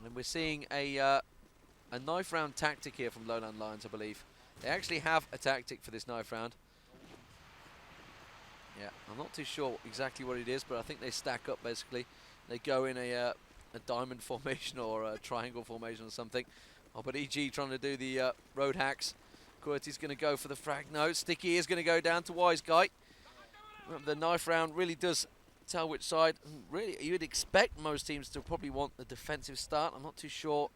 And we're seeing a knife round tactic here from LowLandLions, I believe. They actually have a tactic for this knife round. Yeah, I'm not too sure exactly what it is, but I think they stack up basically. They go in a diamond formation or a triangle formation or something. Oh, but EG trying to do the road hacks. QWERTY's going to go for the frag. No, Sticky is going to go down to Wise Guy. The knife round really does tell which side. Really, you'd expect most teams to probably want the defensive start. I'm not too sure.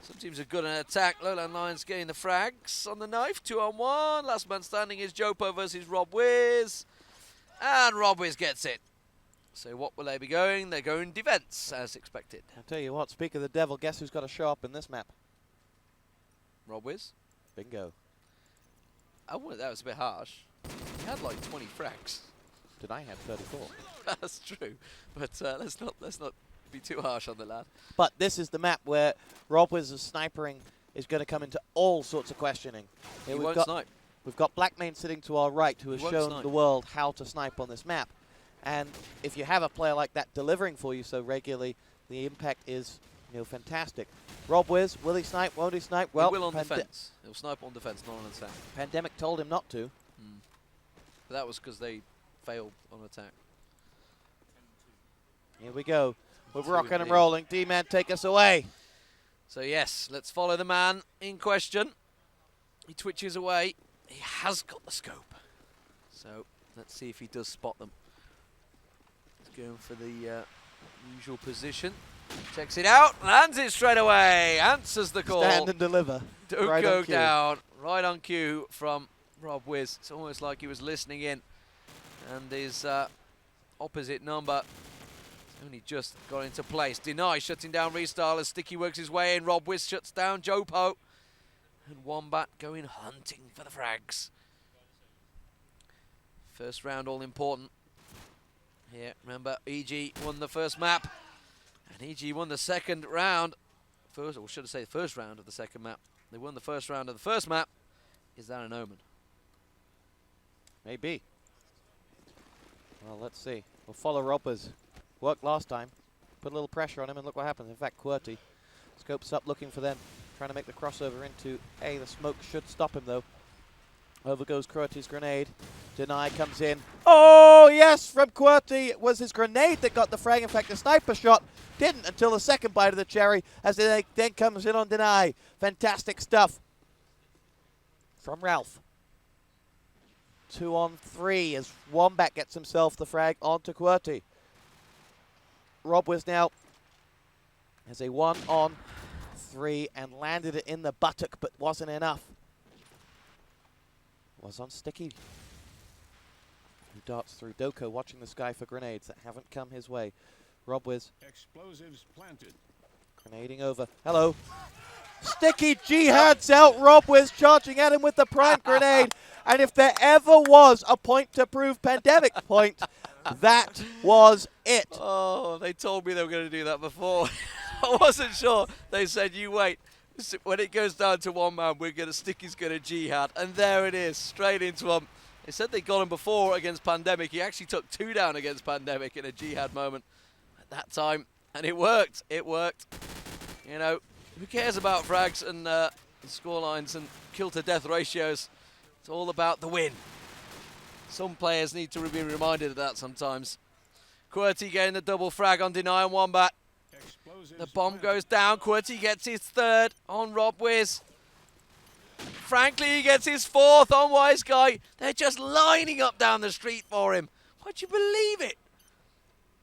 Some teams are good on attack. LowLandLions getting the frags on the knife. 2-on-1. Last man standing is Jopo versus Rob Wiz. And Rob Wiz gets it. So what will they be going? They're going defense, as expected. I'll tell you what, speak of the devil, guess who's got to show up in this map? Rob Wiz? Bingo. Oh, that was a bit harsh. He had like 20 frags. Deny had 34. That's true. But let's not be too harsh on the lad. But this is the map where Rob Wiz's snipering is going to come into all sorts of questioning. He won't snipe. We've got Blackmane sitting to our right who has shown snipe. the world how to snipe on this map. And if you have a player like that delivering for you so regularly, the impact is fantastic. Rob Wiz, will he snipe? Won't he snipe? Well, he will on defense. He'll snipe on defense, not on attack. Pandemic told him not to. But that was because they failed on attack. Here we go. We're rocking and rolling. D-Man, take us away. So yes, let's follow the man in question. He twitches away. He has got the scope. So let's see if he does spot them. He's going for the usual position. Checks it out, lands it straight away. Answers the call. Stand and deliver. Don't right go down. Right on cue from Rob Wiz. It's almost like he was listening in. And his opposite number only just got into place. Deny shutting down Restyle as Sticky works his way in. Rob Wiz shuts down Jopo. And Wombat going hunting for the frags. First round all important. Here, remember, EG won the first map. And EG won the second round. Or should I say the first round of the second map. They won the first round of the first map. Is that an omen? Maybe. Well, let's see. We'll follow Rob Wiz. Worked last time. Put a little pressure on him and look what happens. In fact, QWERTY scopes up looking for them. Trying to make the crossover into A. The smoke should stop him, though. Over goes QWERTY's grenade. Deny comes in. Oh, yes, from QWERTY. It was his grenade that got the frag. In fact, the sniper shot didn't until the second bite of the cherry as it then comes in on Deny. Fantastic stuff from Ralph. 2-on-3 as Wombat gets himself the frag onto QWERTY. Rob Wiz now has a 1-on-3 and landed it in the buttock, but wasn't enough. Was on Sticky, who darts through. Doko watching the sky for grenades that haven't come his way. Rob Wiz. Explosives planted. Grenading over. Hello. Sticky jihads out. Rob Wiz charging at him with the prime grenade. And if there ever was a point to prove Pandemic point, that was it. Oh, they told me they were going to do that before. I wasn't sure. They said, you wait. When it goes down to one man, Sticky's going to jihad. And there it is, straight into him. They said they got him before against Pandemic. He actually took 2 down against Pandemic in a jihad moment at that time. And it worked. It worked. You know, who cares about frags and score lines and kill to death ratios? It's all about the win. Some players need to be reminded of that sometimes. QWERTY getting the double frag on Deny and Wombat. The bomb goes down. QWERTY gets his 3rd on Rob Wiz. Frankly, he gets his 4th on Wise Guy. They're just lining up down the street for him. Would you believe it?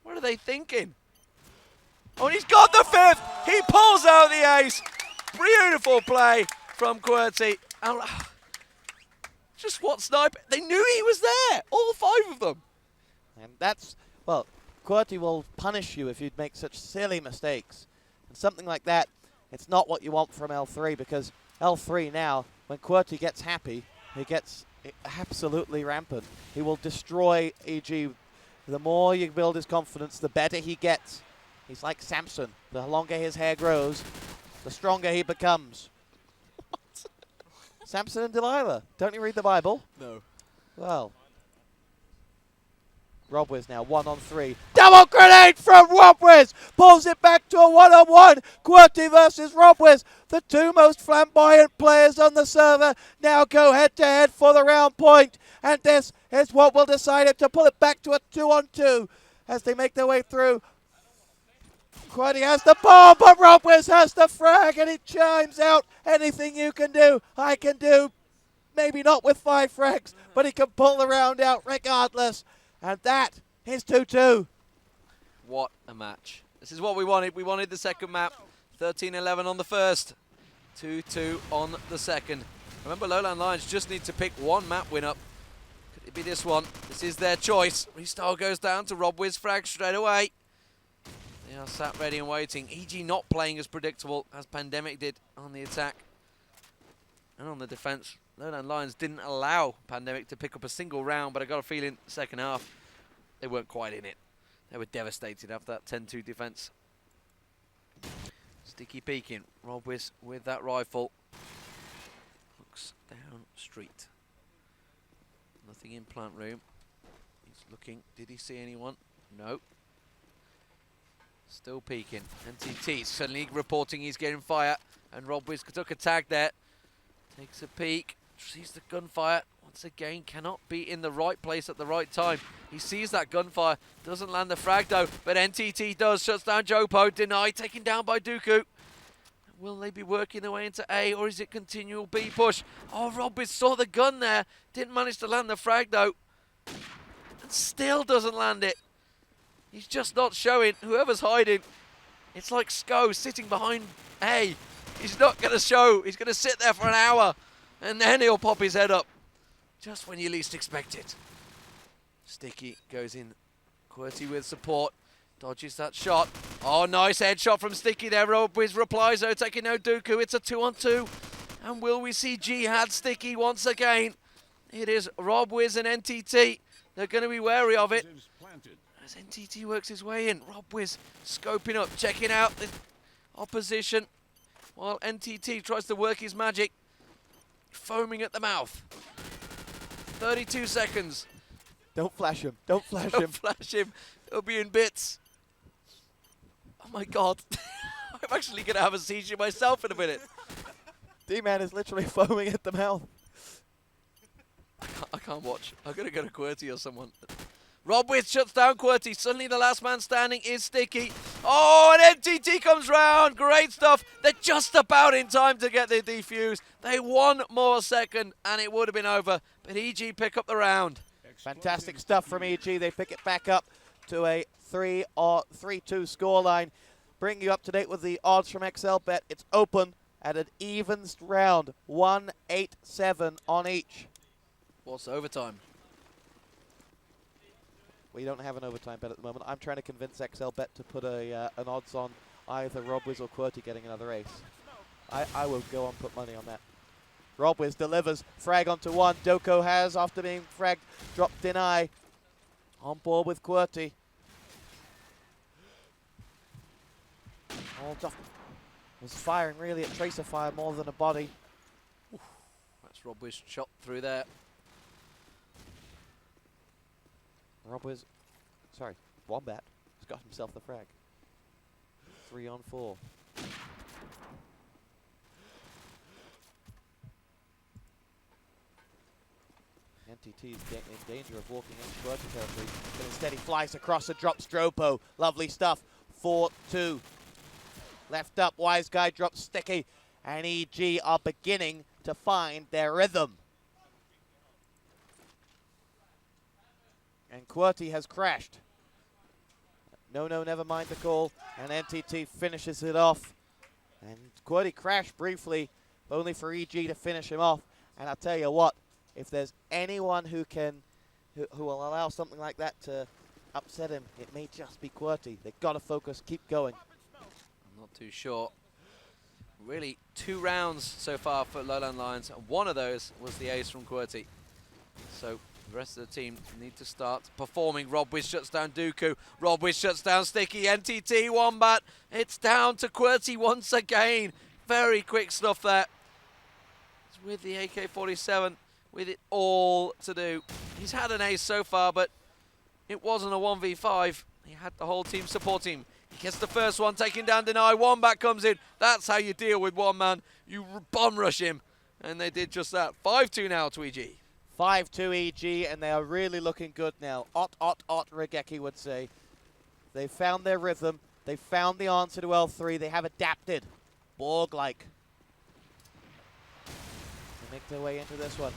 What are they thinking? Oh, and he's got the 5th. He pulls out the ace. Beautiful play from QWERTY. Just what sniper? They knew he was there. All 5 of them. And that's, well, QWERTY will punish you if you make such silly mistakes. And something like that, it's not what you want from L3, because L3 now, when QWERTY gets happy, he gets absolutely rampant. He will destroy EG. The more you build his confidence, the better he gets. He's like Samson. The longer his hair grows, the stronger he becomes. What? Samson and Delilah. Don't you read the Bible? No. Well. Robwiz now 1-on-3. Double grenade from Robwiz! Pulls it back to a 1-on-1. QWERTY versus Robwiz. The two most flamboyant players on the server now go head-to-head for the round point. And this is what will decide it to pull it back to a 2-on-2 as they make their way through. QWERTY has the ball, but Robwiz has the frag, and it chimes out. Anything you can do, I can do. Maybe not with 5 frags, but he can pull the round out regardless. And that is 2-2. What a match. This is what we wanted. We wanted the second map. 13-11 on the first. 2-2 on the second. Remember, LowLandLions just need to pick one map win up. Could it be this one? This is their choice. Restyle goes down to Robwiz frag straight away. They are sat ready and waiting. EG not playing as predictable as Pandemic did on the attack. And on the defense, LowLandLions didn't allow Pandemic to pick up a single round, but I got a feeling second half, they weren't quite in it. They were devastated after that 10-2 defense. Sticky peeking. Robwiz with that rifle. Looks down street. Nothing in plant room. He's looking. Did he see anyone? No. Still peeking. NTT suddenly reporting he's getting fire. And Robwiz took a tag there. Takes a peek. Sees the gunfire. Once again, cannot be in the right place at the right time. He sees that gunfire. Doesn't land the frag though. But NTT does. Shuts down Jopo. Deny. Taken down by Dooku. Will they be working their way into A, or is it continual B push? Oh, Robwiz saw the gun there. Didn't manage to land the frag though. And still doesn't land it. He's just not showing. Whoever's hiding, it's like Sko sitting behind A. He's not going to show. He's going to sit there for an hour, and then he'll pop his head up just when you least expect it. Sticky goes in. QWERTY with support. Dodges that shot. Oh, nice headshot from Sticky there. Robwiz replies though, taking no Dooku. It's a 2-on-2. And will we see Jihad Sticky once again? It is Robwiz and NTT. They're going to be wary of it. As NTT works his way in, Robwiz scoping up, checking out the opposition, while NTT tries to work his magic, foaming at the mouth. 32 seconds. Don't flash him. Don't flash him. Don't flash him. He'll be in bits. Oh my god. I'm actually going to have a seizure myself in a minute. D-Man is literally foaming at the mouth. I can't watch. I'm going to go to QWERTY or someone. Robwiz shuts down QWERTY. Suddenly the last man standing is Sticky. Oh, and NTT comes round. Great stuff. They're just about in time to get their defuse. They 1 more second and it would have been over. But EG pick up the round. Fantastic stuff from EG. They pick it back up to a 3-2 scoreline. Bring you up to date with the odds from XLBet. It's open at an evens round. 1-8-7 on each. What's overtime? We don't have an overtime bet at the moment. I'm trying to convince XLBet to put an odds on either Robwiz or QWERTY getting another ace. I will go on put money on that. Robwiz delivers. Frag onto 1. Doko has, after being fragged, dropped deny. On board with QWERTY. Hold off. Was firing really at tracer fire more than a body. Oof. That's Robwiz shot through there. Robwiz, sorry, Wombat has got himself the frag. 3-on-4. NTT is in danger of walking into QWERTY territory, but instead he flies across and drops Dropo. Lovely stuff. 4-2. Left up, Wise Guy drops Sticky, and EG are beginning to find their rhythm. And QWERTY has crashed. No, never mind the call. And NTT finishes it off. And QWERTY crashed briefly, only for EG to finish him off. And I'll tell you what, if there's anyone who will allow something like that to upset him, it may just be QWERTY. They've got to focus, keep going. I'm not too sure. Really, 2 rounds so far for LowLandLions, and one of those was the ace from QWERTY. So the rest of the team need to start performing. Robwiz shuts down Dooku. Robwiz shuts down Sticky. NTT Wombat. It's down to QWERTY once again. Very quick stuff there. It's with the AK-47, with it all to do. He's had an ace so far, but It wasn't a 1v5. He had the whole team supporting him. He gets the first one, taking down Deny. One back comes in. That's how you deal with one man. You bomb rush him. And they did just that. 5-2 now to EG. 5-2 EG, and they are really looking good now. Ot, Regeki would say. They've found their rhythm. They've found the answer to L3. They have adapted. Borg-like. They make their way into this one.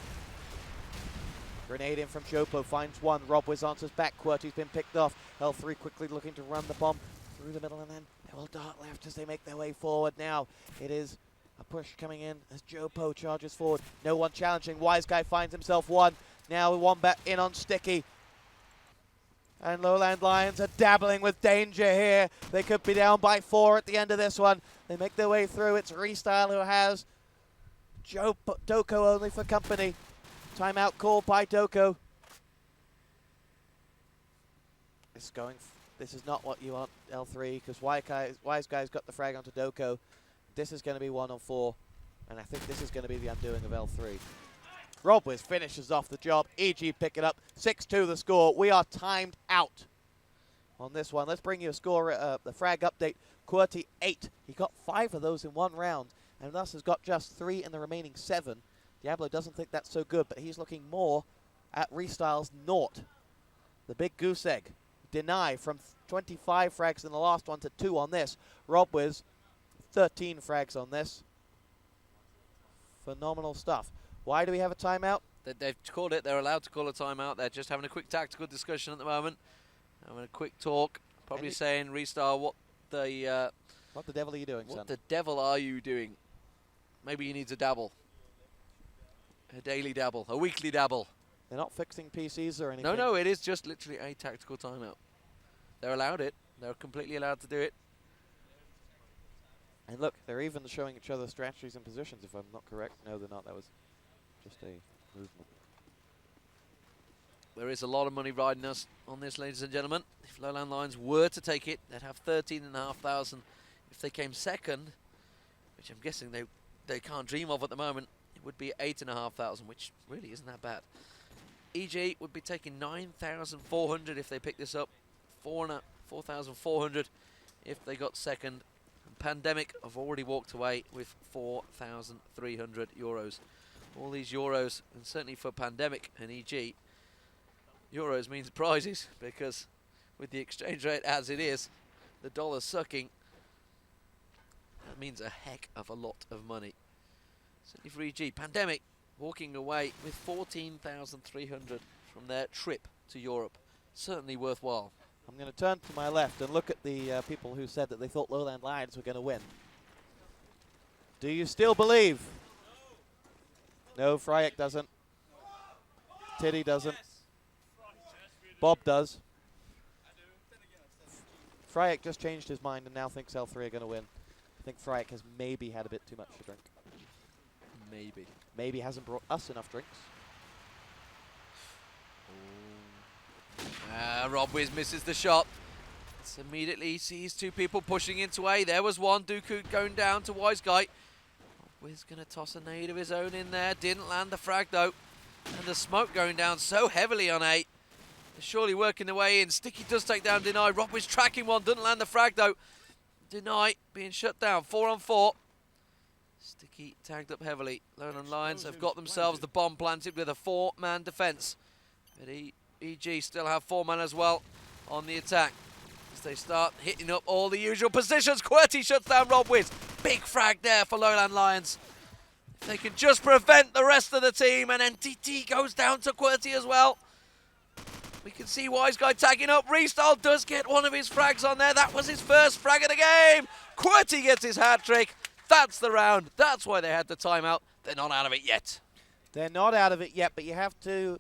Grenade in from Jopo, finds one. Robwiz answers back. QWERTY's been picked off. L3 quickly looking to run the bomb through the middle, and then they will dart left as they make their way forward now. It is a push coming in as Jopo charges forward. No one challenging. Wise Guy finds himself one. Now Wombat in on Sticky. And LowLandLions are dabbling with danger here. They could be down by 4 at the end of this one. They make their way through. It's Restyle who has Doko only for company. Timeout called by Doko. This is not what you want, L3, because Wise Guy's got the frag onto Doko. This is going to be 1 on 4, and I think this is going to be the undoing of L3. Robwiz finishes off the job. EG pick it up. 6-2 the score. We are timed out on this one. Let's bring you a score, the frag update. QWERTY 8. He got 5 of those in 1 round, and thus has got just 3 in the remaining 7. Diablo doesn't think that's so good, but he's looking more at Restyle's 0. The big goose egg. Deny from 25 frags in the last one to 2 on this. Robwiz, 13 frags on this. Phenomenal stuff. Why do we have a timeout? They've called it. They're allowed to call a timeout. They're just having a quick tactical discussion at the moment. Having a quick talk. Probably saying, Restyle, what the devil are you doing, son? What the devil are you doing? Maybe he needs a dabble. A daily dabble. A weekly dabble. They're not fixing PCs or anything. No, it is just literally a tactical timeout. They're allowed it. They're completely allowed to do it. And look, they're even showing each other strategies and positions, if I'm not correct. No, they're not. That was just a movement. There is a lot of money riding us on this, ladies and gentlemen. If LowLandLions were to take it, they'd have 13,500. If they came second, which I'm guessing they can't dream of at the moment, it would be 8,500, which really isn't that bad. EG would be taking 9,400 if they pick this up, 4,400 if they got second. And Pandemic have already walked away with 4,300 euros. All these euros, and certainly for Pandemic and EG, euros means prizes, because with the exchange rate as it is, the dollar's sucking, that means a heck of a lot of money. Certainly for EG. Pandemic walking away with 14,300 from their trip to Europe. Certainly worthwhile. I'm going to turn to my left and look at the people who said that they thought LowLandLions were going to win. Do you still believe? No, Fryek doesn't. Tiddy doesn't. Bob does. Fryek just changed his mind and now thinks L3 are going to win. I think Fryek has maybe had a bit too much to drink. Maybe. Maybe hasn't brought us enough drinks. Robwiz misses the shot. Immediately sees 2 people pushing into A. There was one. Dooku going down to Wise Guy. Robwiz going to toss a nade of his own in there. Didn't land the frag though. And the smoke going down so heavily on A. They're surely working their way in. Sticky does take down Deny. Robwiz tracking one. Doesn't land the frag though. Deny being shut down. 4 on 4. Sticky tagged up heavily. LowLandLions have got themselves the bomb planted with a 4-man defense. But EG still have 4-man as well on the attack. As they start hitting up all the usual positions. QWERTY shuts down Robwiz. Big frag there for LowLandLions. If they can just prevent the rest of the team, and then TT goes down to QWERTY as well. We can see Wise Guy tagging up. Restyle does get one of his frags on there. That was his first frag of the game. QWERTY gets his hat trick. That's the round. That's why they had the timeout. They're not out of it yet. They're not out of it yet, but you have to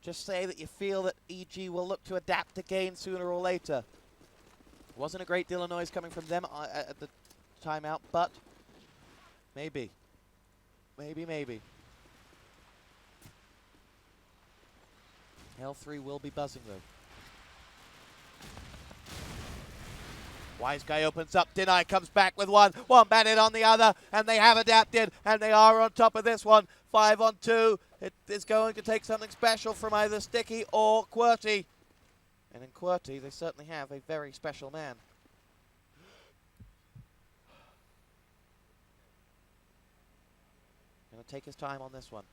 just say that you feel that EG will look to adapt again sooner or later. Wasn't a great deal of noise coming from them at the timeout, but maybe. Maybe. L3 will be buzzing though. Wise Guy opens up. Deny comes back with one. One bandit on the other. And they have adapted. And they are on top of this one. 5 on 2. It is going to take something special from either Sticky or QWERTY. And in QWERTY, they certainly have a very special man. Gonna take his time on this one.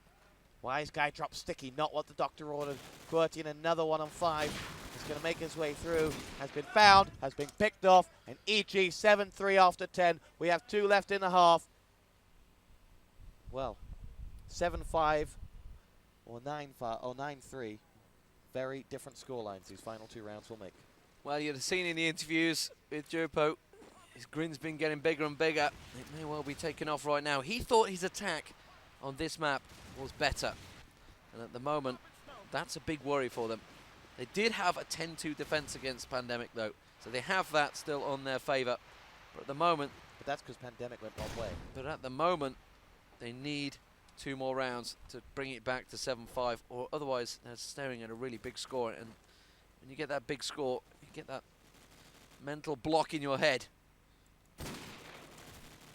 Wise Guy drops sticky, not what the doctor ordered. QWERTY in another 1 on 5. He's gonna make his way through. Has been found, has been picked off, and EG 7-3 after 10. We have 2 left in the half. Well, 7-5 or 9-5 or 9-3. Very different scorelines these final 2 rounds will make. Well, you'd have seen in the interviews with Jopo, his grin's been getting bigger and bigger. It may well be taking off right now. He thought his attack on this map was better. And at the moment, that's a big worry for them. They did have a 10-2 defense against Pandemic, though. So they have that still on their favor. But at the moment... But that's because Pandemic went one way. But at the moment, they need 2 more rounds to bring it back to 7-5, or otherwise they're staring at a really big score. And when you get that big score, you get that mental block in your head.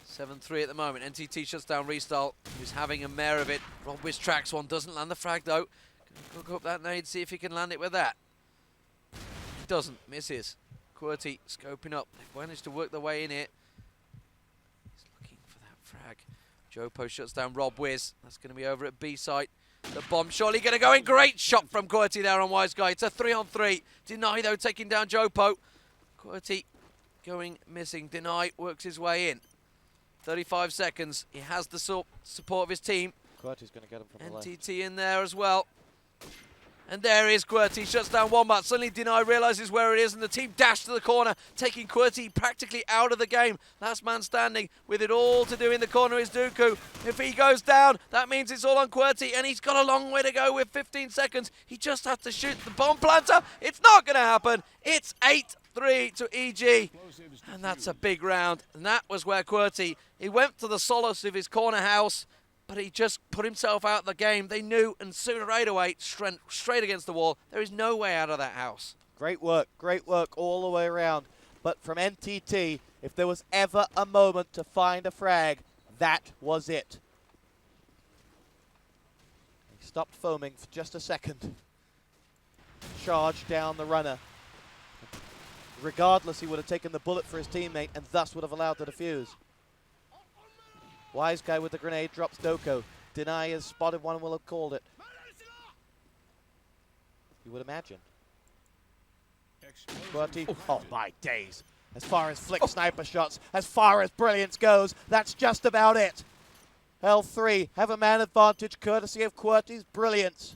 7-3 at the moment. NTT shuts down Restyle, who's having a mare of it. Rob Wiz tracks one, doesn't land the frag though. Gonna cook up that nade, see if he can land it with that. He doesn't, misses. QWERTY scoping up. They've managed to work their way in here. He's looking for that frag. Jopo shuts down Rob Wiz. That's going to be over at B site. The bomb surely going to go in. Great shot from QWERTY there on Wise Guy. It's a 3 on 3. Deny though taking down Jopo. QWERTY going missing. Deny works his way in. 35 seconds. He has the support of his team. QWERTY's going to get him from the left. NTT in there as well. And there is QWERTY, shuts down Wombat. Suddenly Deny realises where it is, and the team dash to the corner, taking QWERTY practically out of the game. Last man standing with it all to do in the corner is Dooku. If he goes down, that means it's all on QWERTY, and he's got a long way to go with 15 seconds. He just has to shoot the bomb planter. It's not going to happen. It's 8-3 to EG, and that's a big round. And that was where QWERTY, he went to the solace of his corner house, but he just put himself out of the game. They knew, and sooner right away, straight against the wall. There is no way out of that house. Great work all the way around. But from NTT, if there was ever a moment to find a frag, that was it. He stopped foaming for just a second. Charged down the runner. Regardless, he would have taken the bullet for his teammate and thus would have allowed the defuse. Wise Guy with the grenade drops Doko. Deny has spotted one and will have called it. You would imagine. QWERTY. Oh my days. As far as flick sniper shots, as far as brilliance goes, that's just about it. L3 have a man advantage courtesy of QWERTY's brilliance.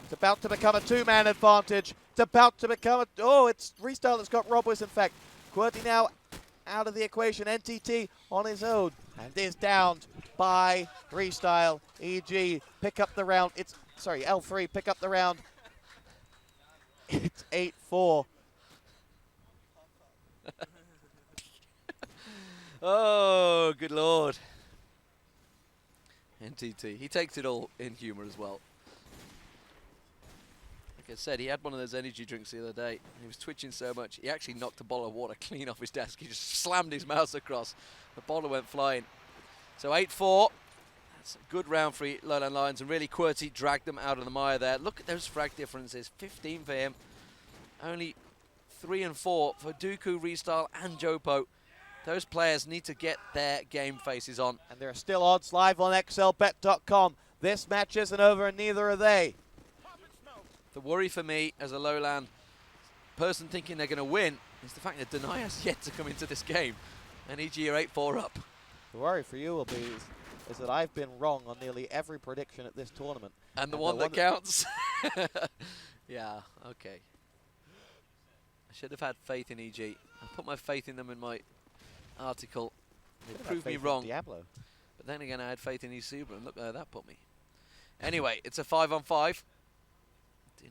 It's about to become a 2-man advantage. It's about to become a... Oh, it's Restyle that's got Rob Wiz, in fact. QWERTY now out of the equation. NTT on his own and is downed by Restyle. EG pick up the round. It's sorry, L3 pick up the round. It's 8-4. Oh, good lord. NTT. He takes it all in humour as well. Like I said, he had one of those energy drinks the other day. He was twitching so much, he actually knocked a bottle of water clean off his desk. He just slammed his mouse across. The bottle went flying. So 8-4. That's a good round for LowLandLions, and really QWERTY dragged them out of the mire there. Look at those frag differences. 15 for him. Only 3 and 4 for Dooku, Restyle, and Jopo. Those players need to get their game faces on. And there are still odds live on xlbet.com. This match isn't over, and neither are they. The worry for me as a Lowland person thinking they're going to win is the fact that Deny has yet to come into this game, and EG are 8-4 up. The worry for you will be is that I've been wrong on nearly every prediction at this tournament. And the one that counts. Yeah, okay. I should have had faith in EG. I put my faith in them in my article. They proved me wrong. Diablo. But then again, I had faith in Isuba, and look where that put me. Anyway, it's a 5-on-5.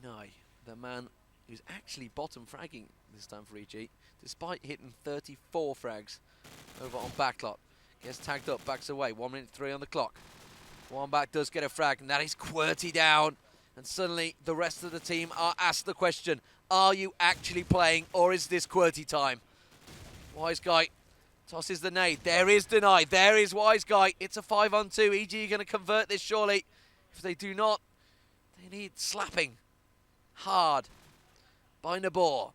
Deny, the man who's actually bottom fragging this time for EG, despite hitting 34 frags over on Backlot. Gets tagged up, backs away, 1 minute 3 on the clock. Wombat does get a frag, and that is QWERTY down. And suddenly, the rest of the team are asked the question, are you actually playing, or is this QWERTY time? Wise Guy tosses the nade. There is Deny. There is Wise Guy. It's a 5-on-2. EG are going to convert this, surely. If they do not, They need slapping hard by Nabor.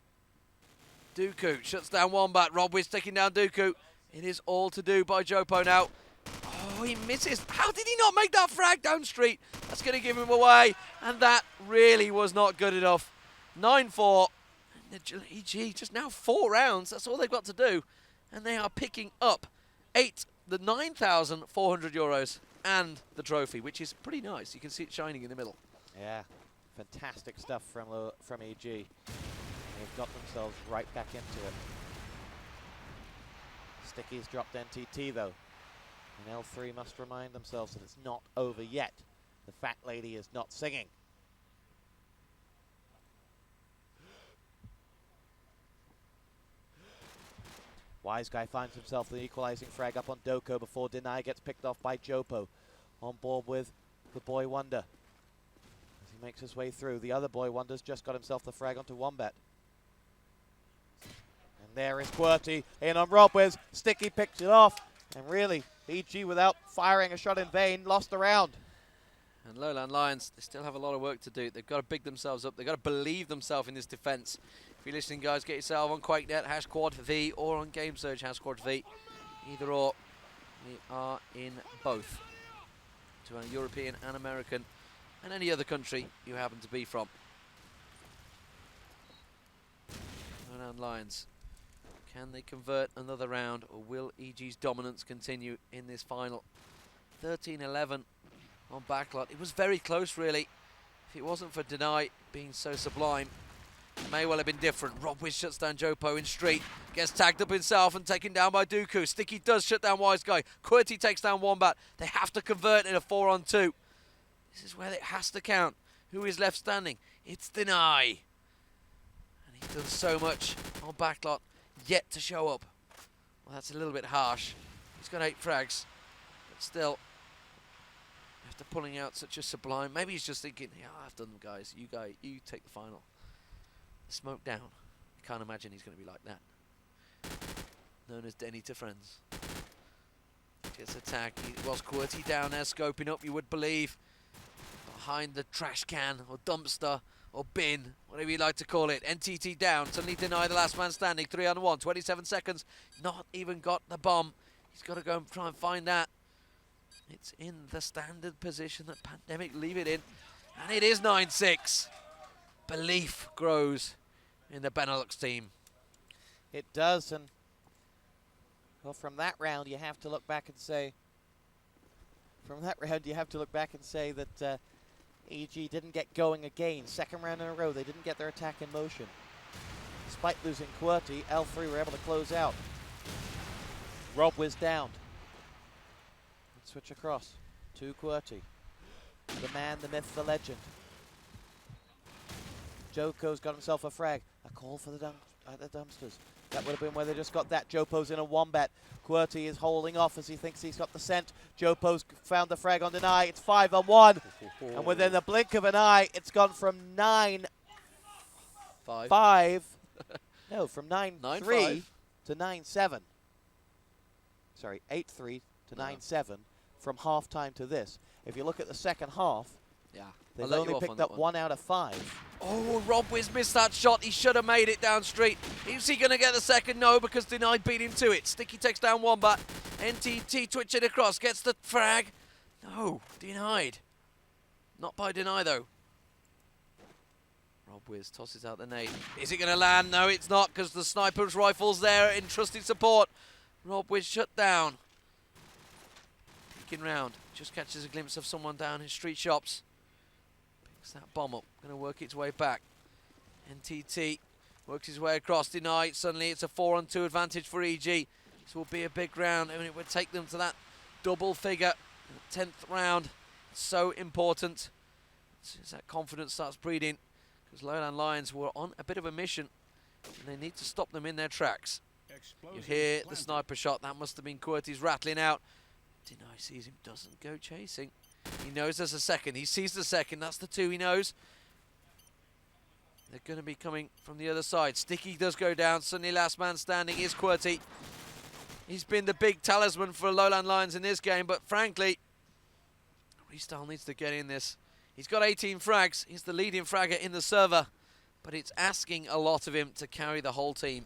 Dooku shuts down Wombat. Robwiz taking down Dooku. It is all to do by Jopo now. Oh, he misses. How did he not make that frag down street? That's going to give him away. And that really was not good enough. 9-4. EG just now 4 rounds. That's all they've got to do. And they are picking up the 9,400 euros and the trophy, which is pretty nice. You can see it shining in the middle. Yeah, fantastic stuff from EG. They've got themselves right back into it. Sticky's dropped NTT though. And L3 must remind themselves that it's not over yet. The fat lady is not singing. Wise Guy finds himself the equalizing frag up on Doko before Deny gets picked off by Jopo. On board with the Boy Wonder. As he makes his way through, the other Boy Wonder's just got himself the frag onto Wombat. And there is QWERTY in on Robwiz. Sticky picks it off. And really, EG, without firing a shot in vain, lost the round. And LowLandLions, they still have a lot of work to do. They've got to big themselves up. They've got to believe themselves in this defense. If you're listening, guys, get yourself on QuakeNet, #QuadV, or on GameSurge, #QuadV. Either or, we are in both. To our European and American, and any other country you happen to be from. LowLandLions, can they convert another round, or will EG's dominance continue in this final? 13-11 on backlot. It was very close, really. If it wasn't for Deny being so sublime, it may well have been different. Robwiz shuts down Jopo in street. Gets tagged up himself and taken down by Dooku. Sticky does shut down Wise Guy. QWERTY takes down Wombat. They have to convert in a 4-on-2. This is where it has to count. Who is left standing? It's Deny. And he's done so much on backlot, yet to show up. Well, that's a little bit harsh. He's got 8 frags. But still, after pulling out such a sublime, maybe he's just thinking, yeah, I've done them, guys. You take the final. Smoke down. I can't imagine he's going to be like that. Known as Denny to friends. Gets attacked. It was QWERTY down there, scoping up, you would believe. Behind the trash can, or dumpster, or bin, whatever you like to call it. NTT down, suddenly Deny the last man standing. 3-on-1, 27 seconds. Not even got the bomb. He's got to go and try and find that. It's in the standard position that Pandemic leave it in. And it is 9-6. Belief grows in the Benelux team. It does, and well, from that round you have to look back and say, that EG didn't get going again. Second round in a row, they didn't get their attack in motion. Despite losing QWERTY, L3 were able to close out. Robwiz down. Let's switch across to QWERTY. The man, the myth, the legend. Joko's got himself a frag. A call for the dumpsters. That would have been where they just got that. Jopo's in a Wombat. QWERTY is holding off as he thinks he's got the scent. Jopo's found the frag on Deny. It's 5-on-1. And within the blink of an eye, it's gone from 9-5. No, from 9-3 to 9-7. Sorry, 8-3 to 9-7 from half time to this. If you look at the second half, yeah, they've only picked up 1 out of 5. Oh, Robwiz missed that shot. He should have made it down street. Is he going to get the second? No, because Deny beat him to it. Sticky takes down Wombat. NTT twitching across. Gets the frag. No, denied. Not by Deny, though. Robwiz tosses out the nade. Is it going to land? No, it's not, because the sniper's rifle's there in trusted support. Robwiz shut down. Peeking round. Just catches a glimpse of someone down in street shops. That bomb up, going to work its way back. NTT works his way across, Denied. Suddenly it's a 4-on-2 advantage for EG. This will be a big round, and it would take them to that double figure. 10th round, so important. As that confidence starts breeding, because LowLandLions were on a bit of a mission, and they need to stop them in their tracks. You hear the sniper shot, that must have been QWERTY's rattling out. Deny sees him, doesn't go chasing. He knows there's a second. He sees the second. That's the 2 he knows. They're going to be coming from the other side. Sticky does go down. Suddenly last man standing is QWERTY. He's been the big talisman for LowLandLions in this game, but frankly, Restyle needs to get in this. He's got 18 frags. He's the leading fragger in the server. But it's asking a lot of him to carry the whole team.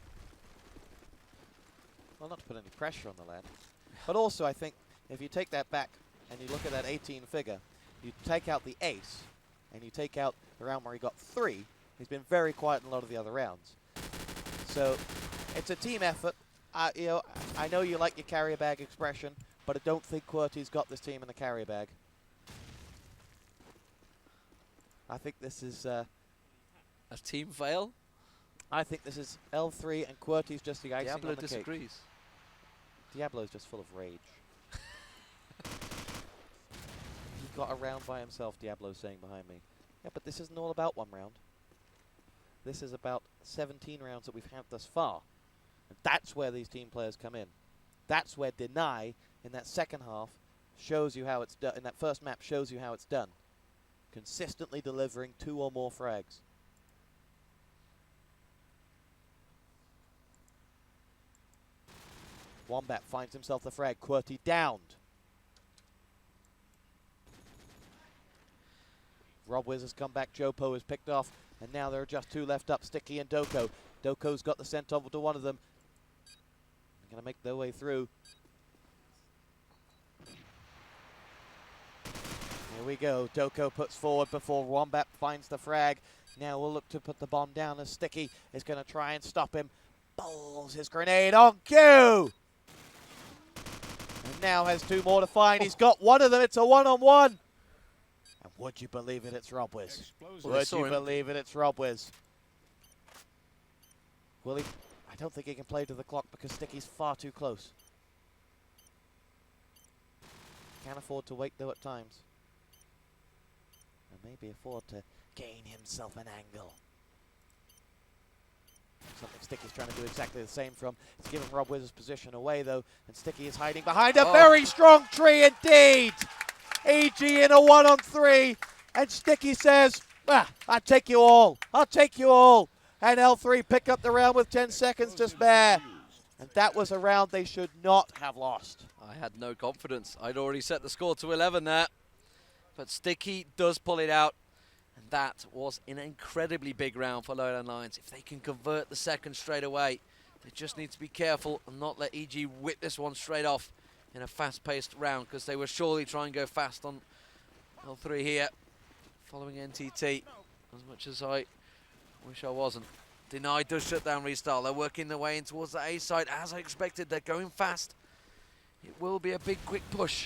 Well, not to put any pressure on the lad. But also, I think, if you take that back and you look at that 18 figure, you take out the ace, and you take out the round where he got 3, he's been very quiet in a lot of the other rounds. So, it's a team effort. You know, I know you like your carrier bag expression, but I don't think QWERTY's got this team in the carrier bag. I think this is... a team fail? I think this is L3 and QWERTY's just the icing Diablo on the cake. disagrees. Diablo's just full of rage. He got a round by himself, Diablo's saying behind me. Yeah, but this isn't all about one round. This is about 17 rounds that we've had thus far. And that's where these team players come in. That's where Deny, in that second half, shows you how it's done. In that first map, shows you how it's done. Consistently delivering 2 or more frags. Wombat finds himself the frag. QWERTY downed. Rob Wiz has come back. Jopo is picked off. And now there are just 2 left up, Sticky and Doko. Doko's got the scent over to one of them. They're going to make their way through. Here we go. Doko puts forward before Wombat finds the frag. Now we'll look to put the bomb down as Sticky is going to try and stop him. Bowls his grenade on cue! And now has 2 more to find. He's got one of them. It's a 1-on-1. And would you believe it, it's Rob Wiz. Would you believe it, it's Rob Wiz. Will he? I don't think he can play to the clock because Sticky's far too close. Can't afford to wait though at times. And maybe afford to gain himself an angle. Something Sticky's trying to do exactly the same from. It's giving Rob Wiz's position away though, and Sticky is hiding behind a very strong tree indeed. EG in a 1-on-3, and Sticky says, I'll take you all. I'll take you all. And L3 pick up the round with 10 seconds to spare. And that was a round they should not have lost. I had no confidence. I'd already set the score to 11 there. But Sticky does pull it out. And that was an incredibly big round for LowLandLions. If they can convert the second straight away, they just need to be careful and not let EG whip this one straight off in a fast-paced round, because they will surely try and go fast on L3 here, following NTT, as much as I wish I wasn't. Deny does shut down Restart. They're working their way in towards the A side. As I expected, they're going fast. It will be a big, quick push.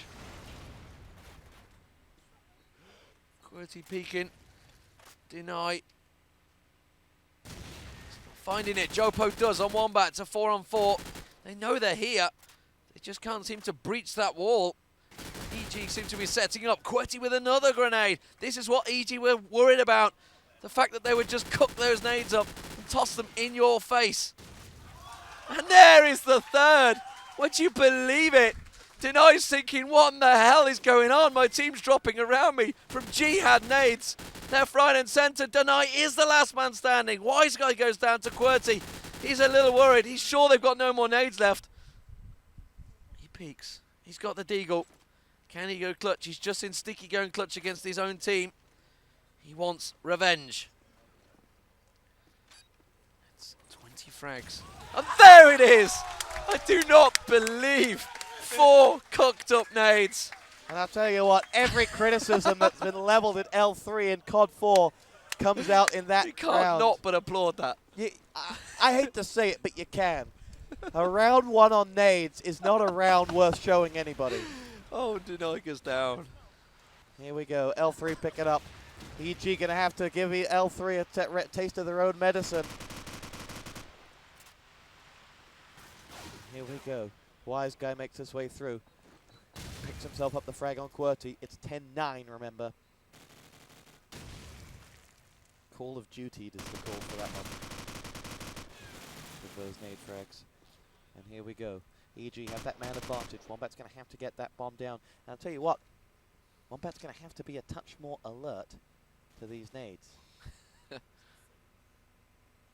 QWERTY peeking. Deny. Finding it. Jopo does on Wombat. It's a 4-on-4. They know they're here. They just can't seem to breach that wall. EG seem to be setting up. QWERTY with another grenade. This is what EG were worried about. The fact that they would just cook those nades up and toss them in your face. And there is the third. Would you believe it? Deny's thinking, what in the hell is going on? My team's dropping around me from Jihad nades. Left, right, and centre. Deny is the last man standing. Wise Guy goes down to QWERTY. He's a little worried. He's sure they've got no more nades left. He peeks. He's got the deagle. Can he go clutch? He's just in Sticky going clutch against his own team. He wants revenge. It's 20 frags. And there it is! I do not believe 4 cooked up nades. And I'll tell you what, every criticism that's been leveled at L3 and COD4 comes out in that You can't round. not but applaud that. I hate to say it, but you can. A round 1 on nades is not a round worth showing anybody. Oh, Deny goes down. Here we go, L3 pick it up. EG gonna have to give L3 a taste of their own medicine. Here we go. Wise Guy makes his way through. Picks himself up the frag on QWERTY. It's 10-9, remember. Call of Duty is the call for that one. With those nade frags. And here we go. EG have that man advantage. Wombat's going to have to get that bomb down. And I'll tell you what, Wombat's going to have to be a touch more alert to these nades.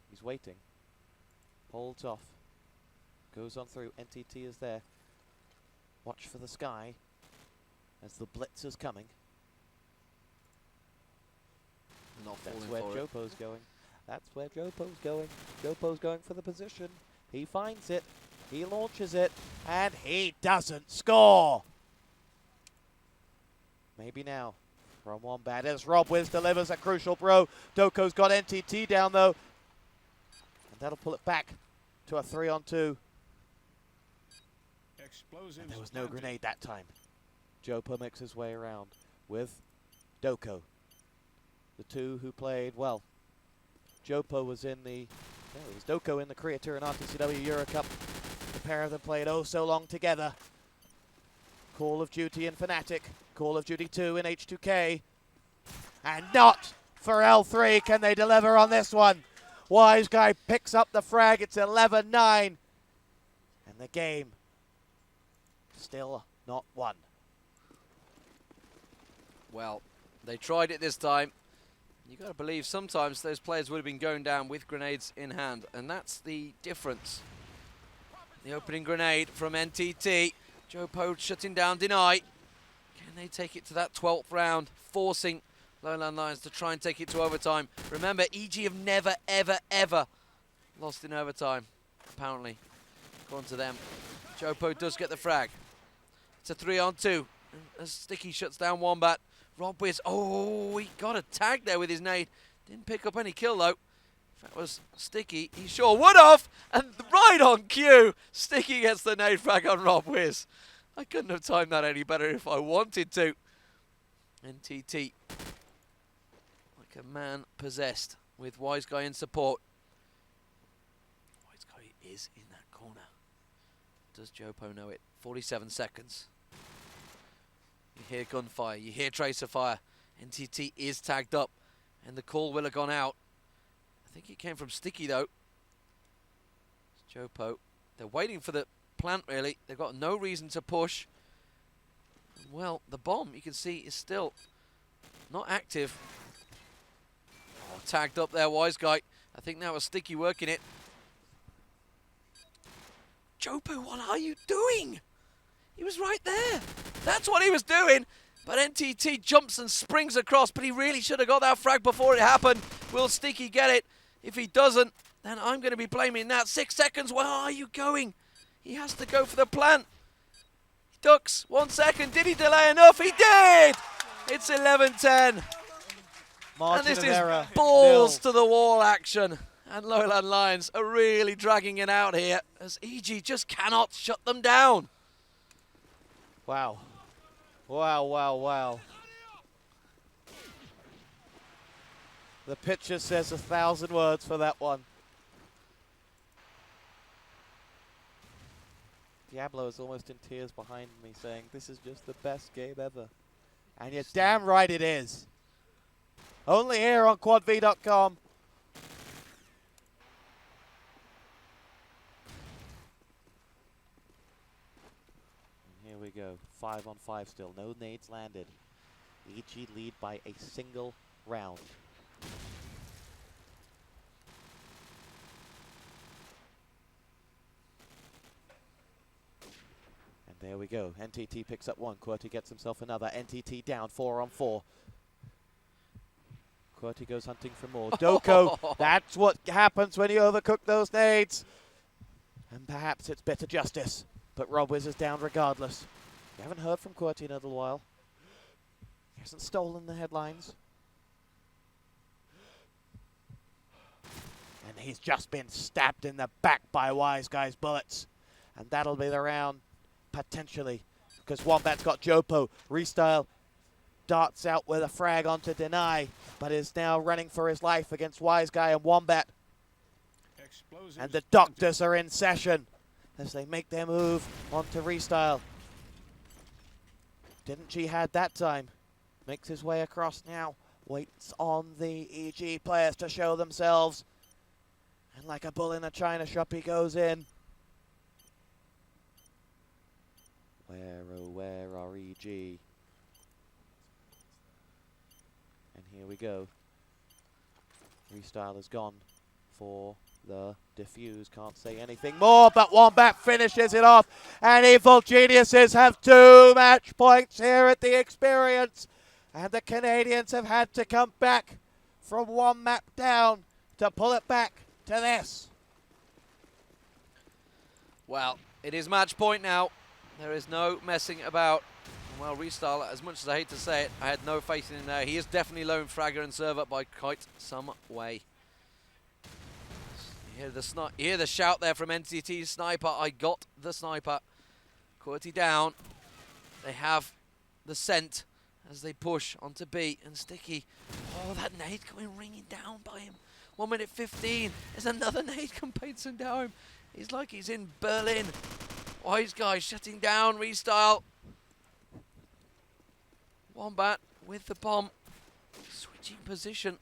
He's waiting. Holds off. Goes on through. NTT is there. Watch for the sky as the blitz is coming. Not That's falling where for it. Jopo's going. That's where Jopo's going. Jopo's going for the position. He finds it. He launches it. And he doesn't score. Maybe now. From Wombat as Rob Wiz delivers a crucial throw. Doko's got NTT down though. And that'll pull it back to a 3-on-2. And there was no grenade that time. Jopo makes his way around with Doko. The two who played, well, Jopo was in the, no, it was Doko in the Korea Tour and RTCW Euro Cup. The pair of them played oh so long together. Call of Duty and Fnatic. Call of Duty 2 in H2K. And not for L3. Can they deliver on this one? Wise Guy picks up the frag. It's 11-9. And the game still not won. Well, they tried it this time. You got to believe sometimes those players would have been going down with grenades in hand, and that's the difference. The opening grenade from NTT. Jopo shutting down Deny. Can they take it to that 12th round, forcing LowLandLions to try and take it to overtime? Remember, EG have never, ever, ever lost in overtime, apparently, according to them. Jopo does get the frag. It's a 3-on-2. As Sticky shuts down Wombat. Rob Wiz, oh, he got a tag there with his nade. Didn't pick up any kill, though. If that was Sticky, he sure would have. And right on cue, Sticky gets the nade frag on Rob Wiz. I couldn't have timed that any better if I wanted to. NTT, like a man possessed, with Wise Guy in support. Wise Guy is in that corner. Does Jopo know it? 47 seconds. You hear gunfire, you hear tracer fire. NTT is tagged up, and the call will have gone out. I think it came from Sticky though. It's Jopo. They're waiting for the plant really. They've got no reason to push. Well, the bomb you can see is still not active. Oh, tagged up there, Wise Guy. I think that was Sticky working it. Jopo, what are you doing? He was right there. That's what he was doing. But NTT jumps and springs across, but he really should have got that frag before it happened. Will Sticky get it? If he doesn't, then I'm going to be blaming that. 6 seconds, where are you going? He has to go for the plant. He ducks, 1 second. Did he delay enough? He did! It's 11-10. And this is balls to the wall action. And LowLandLions are really dragging it out here as EG just cannot shut them down. Wow. Wow, wow, wow. The picture says 1,000 words for that one. Diablo is almost in tears behind me saying, this is just the best game ever. And you're damn right it is. Only here on QuadV.com. Here we go. 5-on-5 still. No nades landed. EG lead by a single round. And there we go. NTT picks up one. QWERTY gets himself another. NTT down 4-on-4. QWERTY goes hunting for more. Doko, that's what happens when you overcook those nades. And perhaps it's bitter justice. But Rob Wiz is down regardless. We haven't heard from QWERTY in a little while. He hasn't stolen the headlines. And he's just been stabbed in the back by Wise Guy's bullets. And that'll be the round, potentially. Because Wombat's got Jopo. Restyle darts out with a frag onto Deny. But is now running for his life against Wise Guy and Wombat. And the doctors are in session as they make their move onto Restyle. Didn't Jihad that time. Makes his way across now. Waits on the EG players to show themselves. And like a bull in a china shop, he goes in. Where, oh, where are EG? And here we go. Restyle is gone for the defuse. Can't say anything more, but Wombat finishes it off. And Evil Geniuses have 2 match points here at the Experience. And the Canadians have had to come back from one map down to pull it back to this. Well, it is match point now. There is no messing about. Well, Restyle, as much as I hate to say it, I had no faith in him there. He is definitely lone fragger and server by quite some way. You hear the shout there from NCT Sniper. I got the sniper. QWERTY down. They have the scent as they push onto B and Sticky. Oh, that nade going ringing down by him. 1 minute 15. There's another nade competing down him. He's like he's in Berlin. Wise guy shutting down Restyle. Wombat with the bomb. Switching position.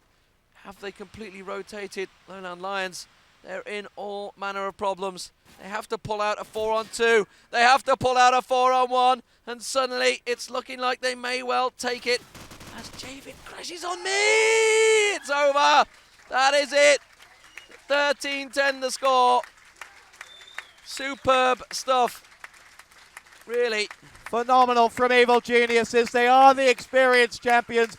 Have they completely rotated? LowLandLions, they're in all manner of problems. They have to pull out a 4-on-2. They have to pull out a 4-on-1. And suddenly it's looking like they may well take it. As Javid crashes on me! It's over! That is it! 13-10 the score. Superb stuff. Really. Phenomenal from Evil Geniuses. They are the experienced champions.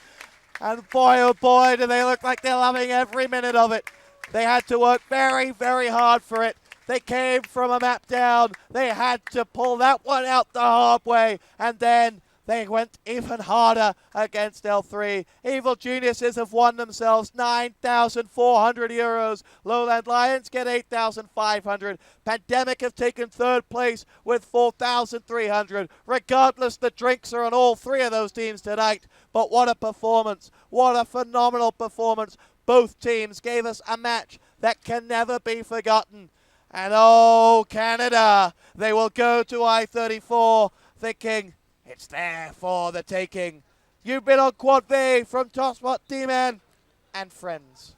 And boy, oh boy, do they look like they're loving every minute of it. They had to work very, very hard for it. They came from a map down. They had to pull that one out the hard way. And then they went even harder against L3. Evil Geniuses have won themselves 9,400 euros. LowLandLions get 8,500. Pandemic have taken third place with 4,300. Regardless, the drinks are on all three of those teams tonight. But what a performance. What a phenomenal performance. Both teams gave us a match that can never be forgotten. And oh, Canada, they will go to I-34 thinking, it's there for the taking. You've been on Quad V from Tosspot D-Man and friends.